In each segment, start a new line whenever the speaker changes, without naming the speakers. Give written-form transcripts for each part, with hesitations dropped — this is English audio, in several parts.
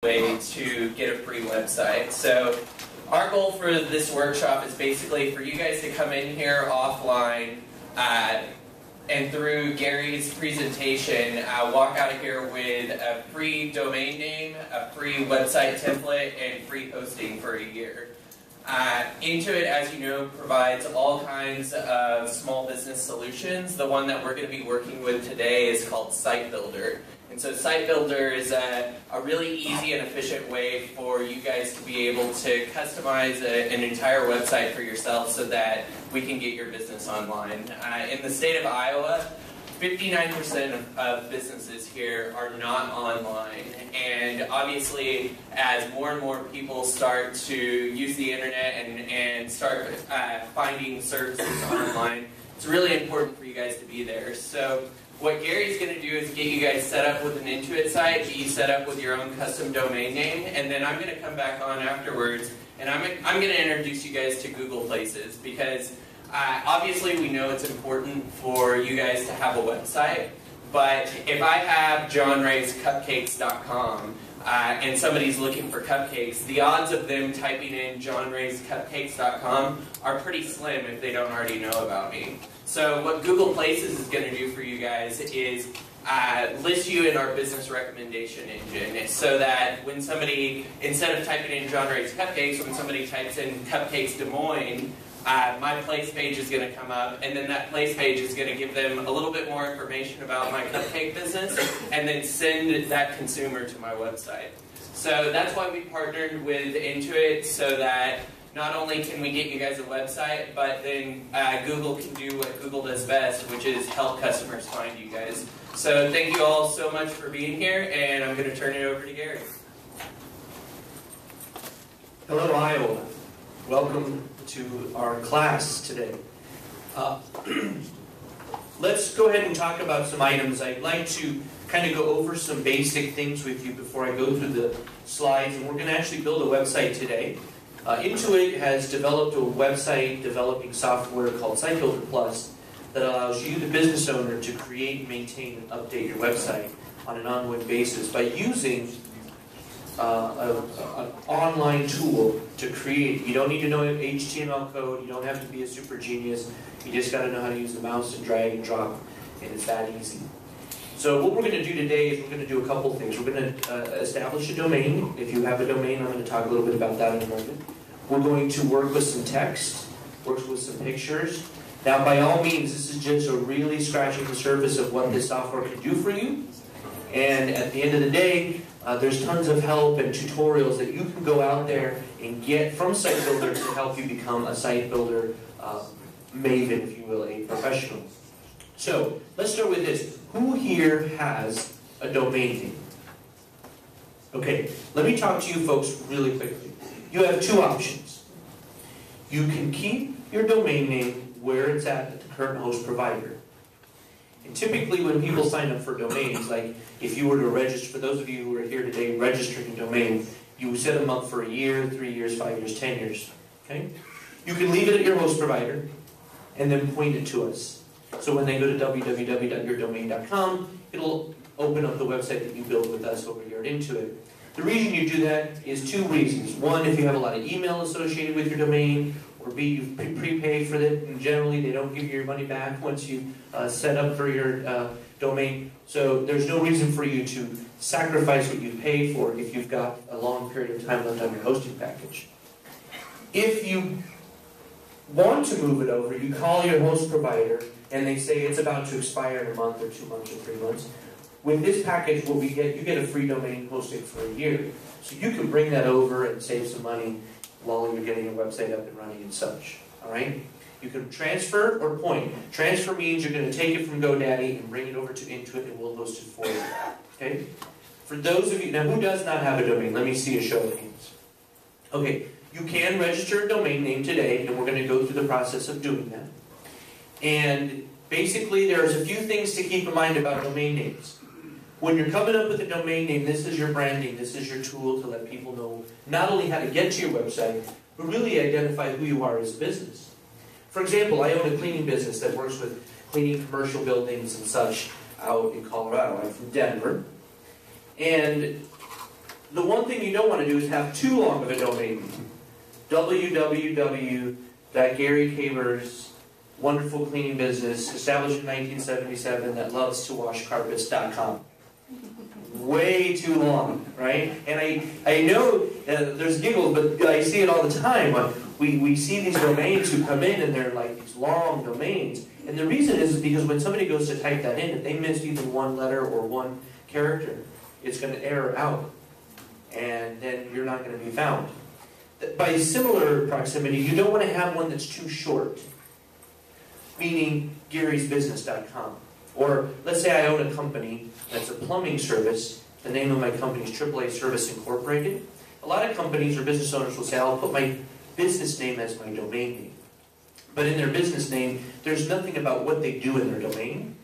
way to get a free website. So our goal for this workshop is basically for you guys to come in here offline and through Gary's presentation, walk out of here with a free domain name, a free website template, and free hosting for a year. Intuit, as you know, provides all kinds of small business solutions. The one that we're going to be working with today is called Site Builder. And so Site Builder is a really easy and efficient way for you guys to be able to customize an entire website for yourself so that we can get your business online. In the state of Iowa, 59% of businesses here are not online, and obviously as more and more people start to use the internet and start finding services online, it's really important for you guys to be there. So what Gary's going to do is get you guys set up with an Intuit site, get you set up with your own custom domain name, and then I'm going to come back on afterwards and I'm going to introduce you guys to Google Places, because obviously we know it's important for you guys to have a website, but if I have johnrayscupcakes.com and somebody's looking for cupcakes, the odds of them typing in johnrayscupcakes.com are pretty slim if they don't already know about me. So what Google Places is going to do for you guys is list you in our business recommendation engine, so that when somebody, instead of typing in John Ray's Cupcakes, when somebody types in Cupcakes Des Moines, my place page is going to come up, and then that place page is going to give them a little bit more information about my cupcake business, and then send that consumer to my website. So that's why we partnered with Intuit, so that not only can we get you guys a website, but then Google can do what Google does best, which is help customers find you guys. So thank you all so much for being here, and I'm going to turn it over to Gary.
Hello, Iowa. Welcome to our class today. Let's go ahead and talk about some items. I'd like to kind of go over some basic things with you before I go through the slides, and we're going to actually build a website today. Intuit has developed a website developing software called Site Builder Plus that allows you, the business owner, to create, maintain, and update your website on an ongoing basis by using an online tool to create. You don't need to know HTML code. You don't have to be a super genius. You just got to know how to use the mouse and drag and drop, and it's that easy. So what we're going to do today is we're going to do a couple things. We're going to establish a domain. If you have a domain, I'm going to talk a little bit about that in a moment. We're going to work with some text, work with some pictures. Now, by all means, this is just a really scratching the surface of what this software can do for you. And at the end of the day, there's tons of help and tutorials that you can go out there and get from Site Builder to help you become a site builder maven, if you will, a professional. So let's start with this. Who here has a domain name? Okay, let me talk to you folks really quickly. You have two options. You can keep your domain name where it's at the current host provider. And typically when people sign up for domains, like if you were to register, for those of you who are here today registering a domain, you set them up for a year, 3 years, 5 years, 10 years. Okay? You can leave it at your host provider and then point it to us. So when they go to www.yourdomain.com, it'll open up the website that you build with us over here at Intuit. The reason you do that is two reasons. One, if you have a lot of email associated with your domain, or B, you've prepaid for it, and generally they don't give you your money back once you set up for your domain. So there's no reason for you to sacrifice what you paid for if you've got a long period of time left on your hosting package. If you want to move it over, you call your host provider, and they say it's about to expire in a month or 2 months or 3 months. With this package, what we get, you get a free domain hosting for a year. So you can bring that over and save some money while you're getting your website up and running and such. All right? You can transfer or point. Transfer means you're going to take it from GoDaddy and bring it over to Intuit, and we'll host it for you. Okay? For those of you, now who does not have a domain? Let me see a show of hands. Okay, you can register a domain name today, and we're going to go through the process of doing that. And basically, there's a few things to keep in mind about domain names. When you're coming up with a domain name, this is your branding, this is your tool to let people know not only how to get to your website, but really identify who you are as a business. For example, I own a cleaning business that works with cleaning commercial buildings and such out in Colorado. I'm from Denver. And The one thing you don't want to do is have too long of a domain name. www.garykaber's wonderful cleaning business, established in 1977, that loves to wash carpets.com. Way too long, right? And I know there's giggles, but I see it all the time. We see these domains who come in and they're like these long domains. And the reason is because when somebody goes to type that in, if they miss even one letter or one character, it's going to error out. And then you're not going to be found. By similar proximity, you don't want to have one that's too short. Meaning Gary'sBusiness.com. Or let's say I own a company that's a plumbing service. The name of my company is AAA Service Incorporated. A lot of companies or business owners will say, I'll put my business name as my domain name. But in their business name, there's nothing about what they do in their domain.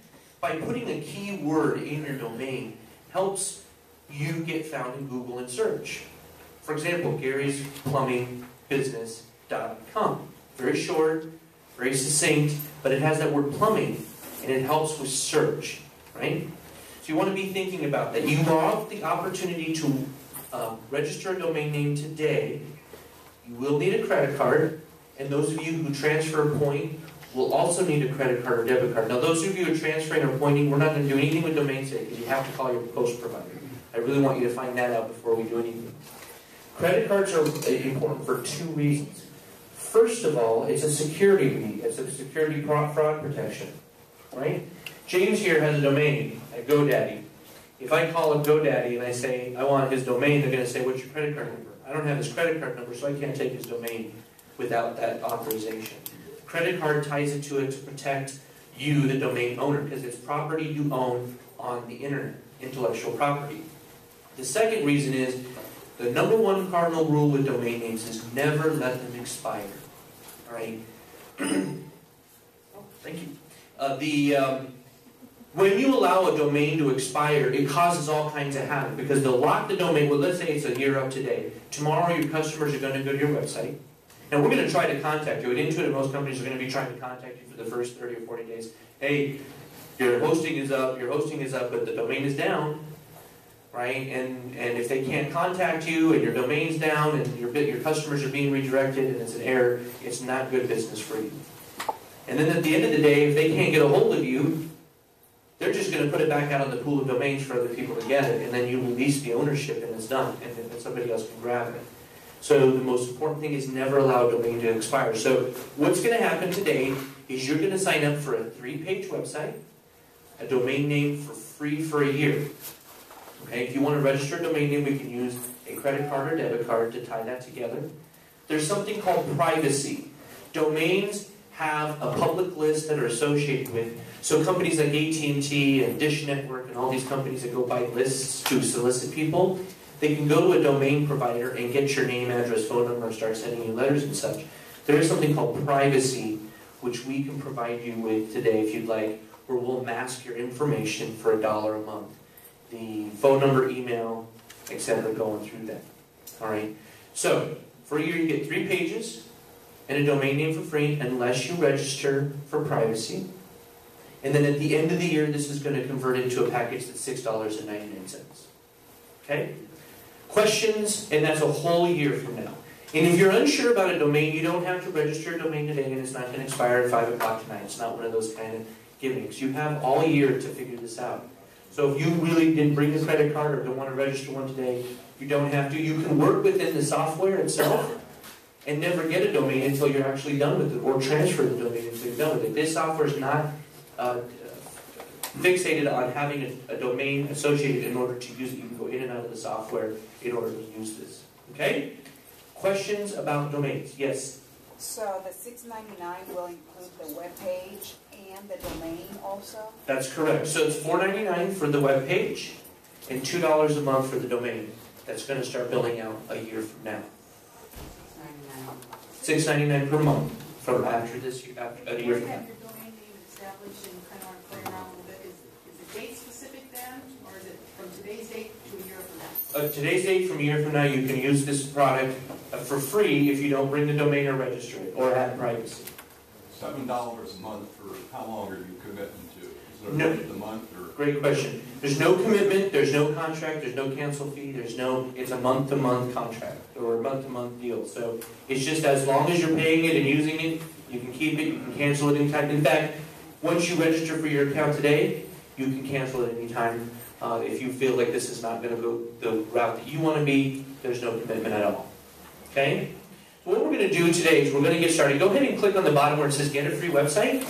By putting a key word in your domain helps you get found in Google and search. For example, Gary'sPlumbingBusiness.com. Very short, very succinct, but it has that word plumbing, and it helps with search, right? So you want to be thinking about that. You have the opportunity to register a domain name today. You will need a credit card, and those of you who transfer a point will also need a credit card or debit card. Now, those of you who are transferring or pointing, we're not going to do anything with domains today because you have to call your post provider. I really want you to find that out before we do anything. Credit cards are important for two reasons. First of all, it's a security need. It's a security fraud protection, right? James here has a domain at GoDaddy. If I call up GoDaddy and I say, I want his domain, they're going to say, what's your credit card number? I don't have his credit card number, so I can't take his domain without that authorization. The credit card ties into it to protect you, the domain owner, because it's property you own on the internet, intellectual property. The second reason is, the number one cardinal rule with domain names is never let them expire. All right? Oh, thank you. When you allow a domain to expire, it causes all kinds of havoc because they'll lock the domain. Well, let's say it's a year up today. Tomorrow, your customers are going to go to your website. Now, we're going to try to contact you. At Intuitive, most companies are going to be trying to contact you for the first 30 or 40 days. Hey, your hosting is up, but the domain is down. Right? And if they can't contact you and your domain's down and your customers are being redirected and it's an error, it's not good business for you. And then at the end of the day, if they can't get a hold of you, they're just going to put it back out on the pool of domains for other people to get it, and then you release the ownership and it's done, and then somebody else can grab it. So the most important thing is never allow a domain to expire. So what's going to happen today is you're going to sign up for a 3-page website, a domain name for free for a year. Okay, if you want to register a domain name, we can use a credit card or debit card to tie that together. There's something called privacy. Domains have a public list that are associated with. So companies like AT&T and Dish Network and all these companies that go buy lists to solicit people, they can go to a domain provider and get your name, address, phone number, and start sending you letters and such. There is something called privacy, which we can provide you with today if you'd like, where we'll mask your information for $1 a month. The phone number, email, etc., going through that. All right. So for a year, you get 3 pages and a domain name for free, unless you register for privacy. And then at the end of the year, this is going to convert into a package that's $6.99. Okay. Questions, and that's a whole year from now. And if you're unsure about a domain, you don't have to register a domain today, and it's not going to expire at 5 o'clock tonight. It's not one of those kind of gimmicks. You have all year to figure this out. So if you really didn't bring a credit card or don't want to register one today, you don't have to. You can work within the software itself and never get a domain until you're actually done with it, or transfer the domain until you're done with it. This software is not fixated on having a domain associated in order to use it. You can go in and out of the software in order to use this. Okay? Questions about domains? Yes?
So the $6.99 will include the web page and the domain also?
That's correct. So it's $4.99 for the web page and $2 a month for the domain. That's going to start billing out a year from now. $6.99 per month from after this year, after a year from now.
Your domain name established and kind of want to play around a little bit. Is it date specific then, or is it from today's date to a year from now?
Today's date from a year from now, you can use this product for free if you don't bring the domain or register it or have privacy.
$7 a month for how long are you committing to? Is Is there a
No.
month to month or?
Great question. There's no commitment, there's no contract, there's no cancel fee, it's a month-to-month contract or a month-to-month deal. So it's just as long as you're paying it and using it, you can keep it, you can cancel it anytime. In fact, once you register for your account today, you can cancel it anytime. If you feel like this is not going to go the route that you want to be, there's no commitment at all. Okay? So what we're going to do today is we're going to get started. Go ahead and click on the bottom where it says Get a Free Website.